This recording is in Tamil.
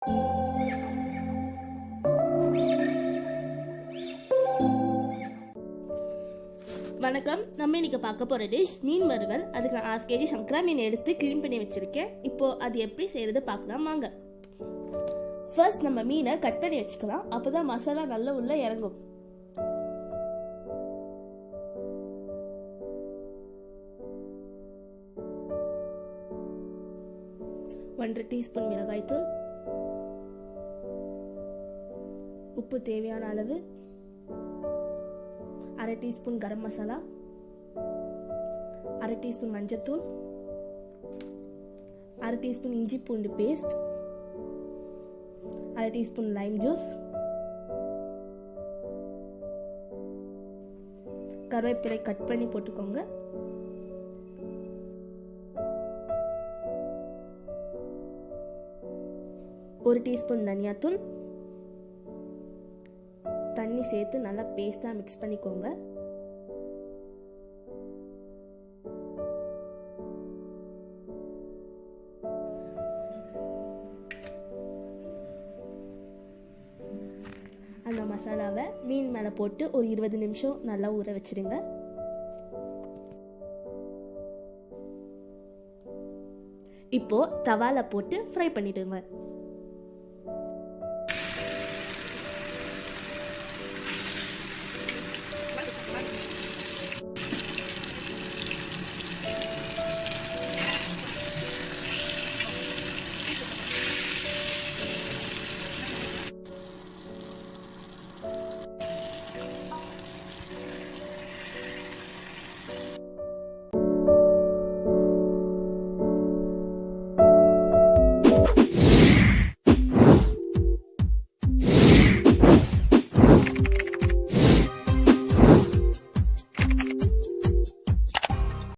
வணக்கம். நம்ம இன்னைக்கு பார்க்க போற டிஷ் மீன் வறுவல். அதுக்கு நான் 1/2 kg சங்கரா மீன் எடுத்து க்ளீன் பண்ணி வச்சிருக்கேன். இப்போ அது எப்படி செய்யறது பார்க்கலாம் வாங்க. ஃபர்ஸ்ட் நம்ம மீனை கட் பண்ணி வச்சுக்கலாம். அப்பதான் மசாலா நல்லா உள்ள இறங்கும். ஒன்றரை டீஸ்பூன் மிளகாய்த்தூள், உப்பு தேவையான அளவு, அரை டீஸ்பூன் கரம் மசாலா, அரை டீஸ்பூன் மஞ்சத்தூள், அரை டீஸ்பூன் இஞ்சி பூண்டு பேஸ்ட், அரை டீஸ்பூன் லைம் ஜூஸ், கருவேப்பிலை கட் பண்ணி போட்டுக்கோங்க. ஒரு டீஸ்பூன் தனியாத்தூள், தண்ணி சேர்த்து நல்லா பேஸ்டா மிக்ஸ் பண்ணிக்கோங்க. அந்த மசாலாவை மீன் மேலே போட்டு ஒரு 20 நிமிஷம் நல்லா ஊற வச்சிடுங்க. இப்போ தவால போட்டு ஃப்ரை பண்ணிடுங்க.